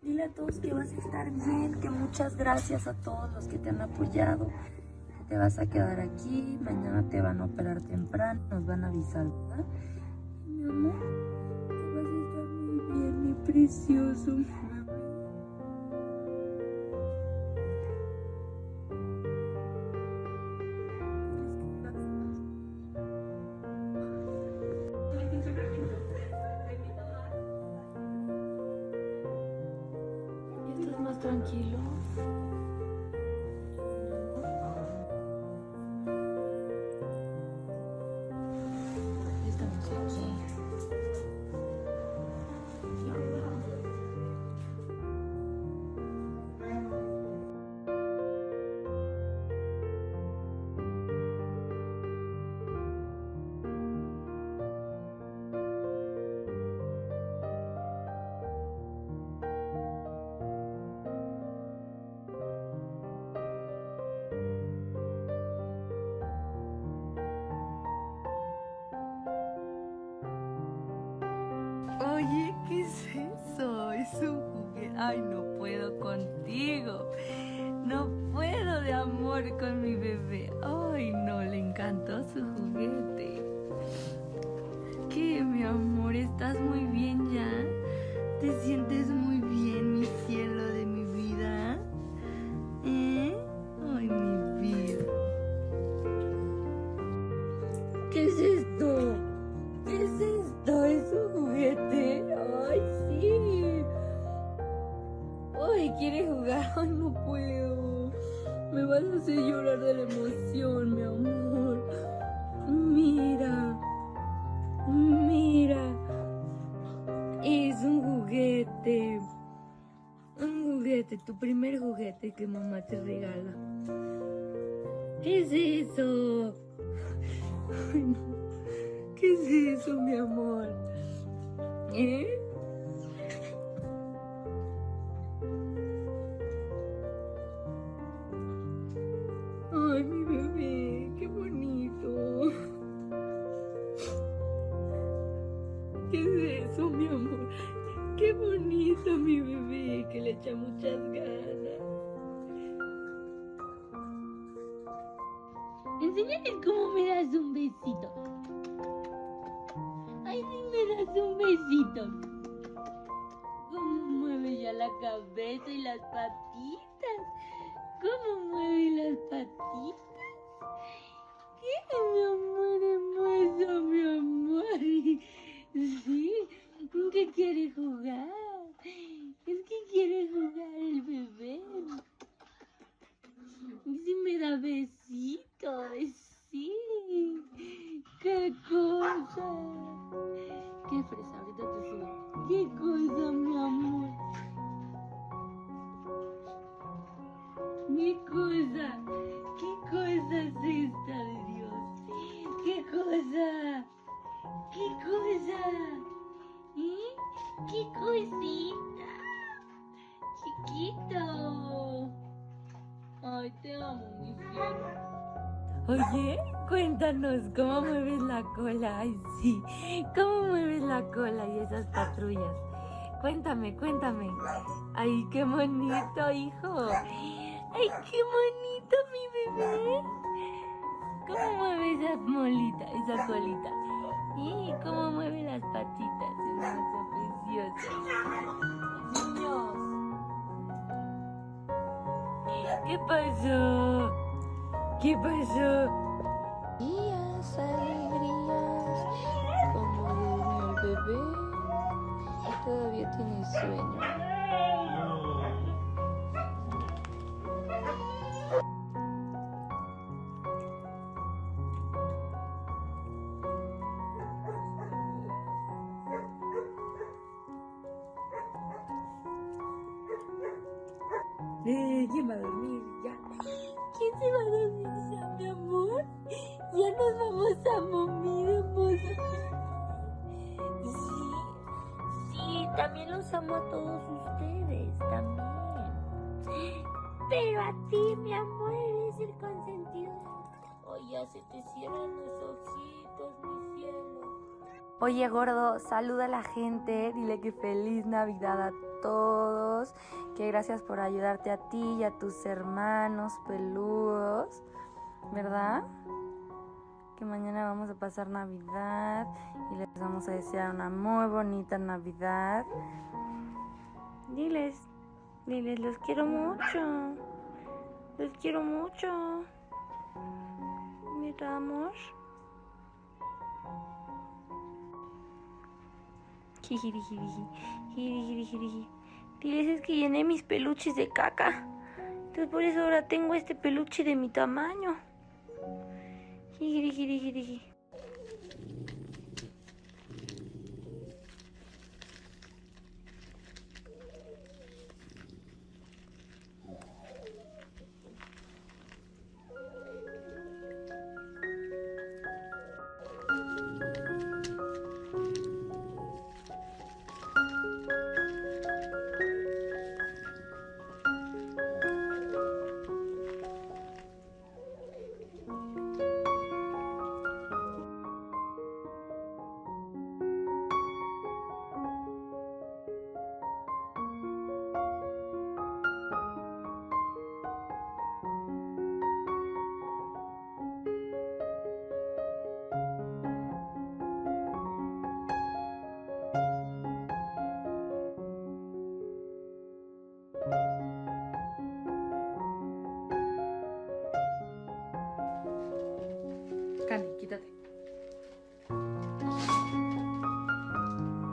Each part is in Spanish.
Dile a todos que vas a estar bien, que muchas gracias a todos los que te han apoyado, que te vas a quedar aquí, mañana te van a operar temprano, nos van a avisar, ¿verdad? Mi amor, que vas a estar muy bien, mi precioso, mi bebé. ¿Ya estás más tranquilo? Estamos aquí. Ya vamos. Oye, ¿qué es eso? Es un juguete. Ay, no puedo contigo. No puedo de amor con mi bebé. Ay, no, le encantó su juguete. ¿Qué, mi amor? ¿Estás muy bien ya? ¿Te sientes muy bien, mi cielo de mi vida? ¿Eh? Ay, mi vida. ¿Qué es esto? ¿Qué es esto? ¿Es un juguete? ¡Ay, sí! ¡Ay, quiere jugar! ¡Ay, no puedo! Me vas a hacer llorar de la emoción, mi amor. Mira. Mira. Es un juguete. Un juguete, tu primer juguete que mamá te regala. ¿Qué es eso? Ay, no. ¿Qué es eso, mi amor? ¿Eh? Ay, mi bebé, qué bonito. ¿Qué es eso, mi amor? Qué bonito, mi bebé, que le echa muchas ganas. Enséñales cómo me das un besito. Ay, sí, me das un besito. ¿Cómo mueve ya la cabeza y las patitas? ¿Cómo mueve las patitas? ¿Qué, mi amor hermoso, mi amor? Sí, ¿qué quiere jugar? Es que quiere jugar el bebé. Sí me da besitos, sí. ¿Qué cosa? ¿Qué fresa? Ahorita te subo. ¿Qué cosa, mi amor? ¿Qué cosa? ¿Qué cosa es esta de Dios? ¿Qué cosa? ¿Qué cosa? ¿Eh? ¿Qué cosita? Chiquito. Ay, te amo, mi cielo. Oye, cuéntanos, ¿cómo mueves la cola? Ay, sí, ¿cómo mueves la cola y esas patrullas? Cuéntame, cuéntame. Ay, qué bonito, hijo. Ay, qué bonito, mi bebé. ¿Cómo mueve esa molita, esa colita? ¿Y cómo mueve las patitas? Hermoso, precioso. Niños. ¿Qué pasó? ¿Qué pasó? Días, alegrías. ¿Cómo durmió el bebé? Y todavía tiene sueño. ¿Quién va a dormir ya? ¿Quién se va a dormir ya, mi amor? Ya nos vamos a morir, hermosa. Sí, sí, también los amo a todos ustedes, también. Pero a ti, mi amor, eres el consentido. Hoy ya se te cierran los ojitos, mi cielo. Oye, gordo, saluda a la gente, dile que feliz Navidad a todos, que gracias por ayudarte a ti y a tus hermanos peludos, ¿verdad? Que mañana vamos a pasar Navidad y les vamos a desear una muy bonita Navidad. Diles, los quiero mucho. Los quiero mucho. Mira, amor. Diles, es que llené mis peluches de caca. Entonces por eso ahora tengo este peluche de mi tamaño. Candy, quítate.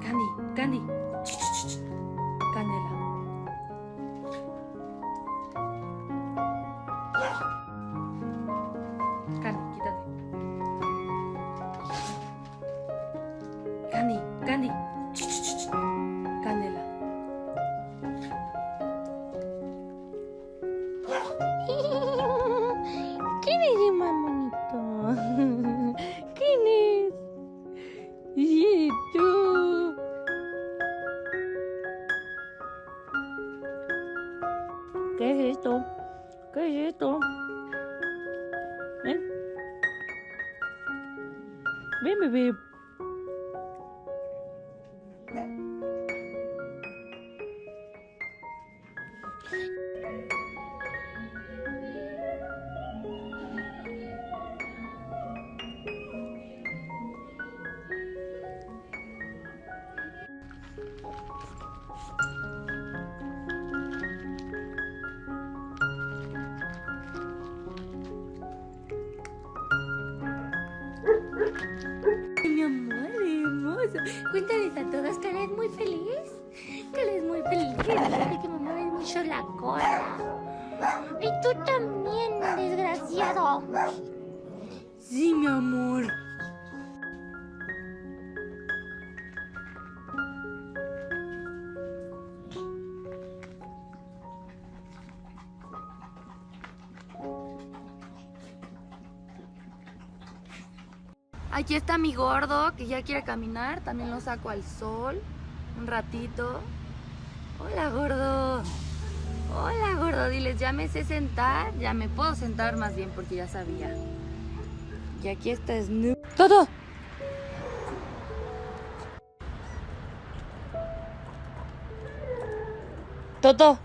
Candy. Candela. Candy, quítate. Candy. Candela. ¿Quién es el más bonito? ¿Quién es? Sí, tú. ¿Qué es esto? ¿Qué es esto? Ven. Ven, bebé. Mi amor hermoso. Cuéntales a todos que eres muy feliz. Que eres muy feliz. De que me mueves mucho la cola. Y tú también, desgraciado. Sí, mi amor. Aquí está mi gordo que ya quiere caminar. También lo saco al sol un ratito. Hola, gordo. Hola, gordo. Diles, ya me sé sentar. Ya me puedo sentar más bien porque ya sabía. Y aquí está Snoop. ¡Todo! ¡Toto!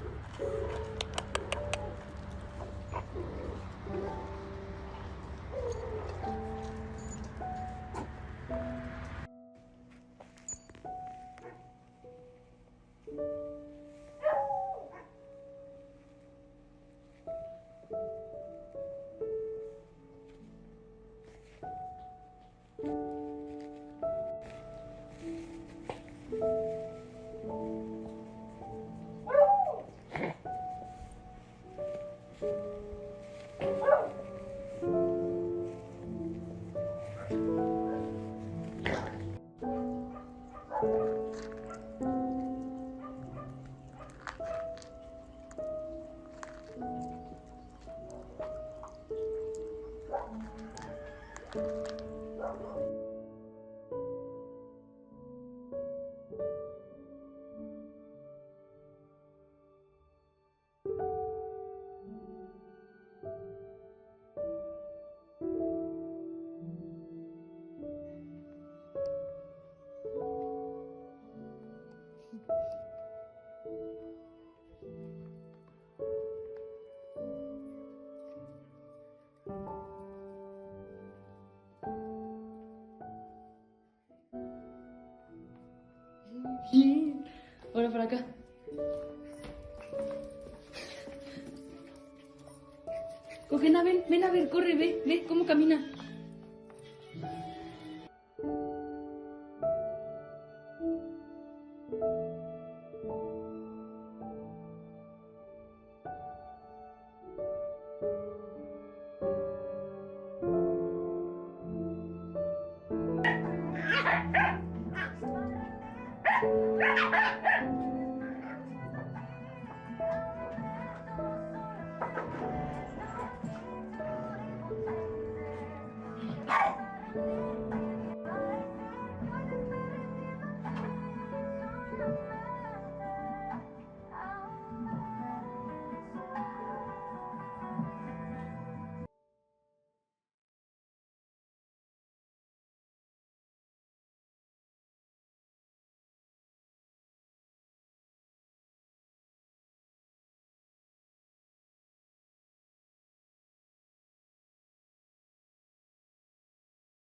acá. Cojena, ven a ver, corre, ve cómo camina.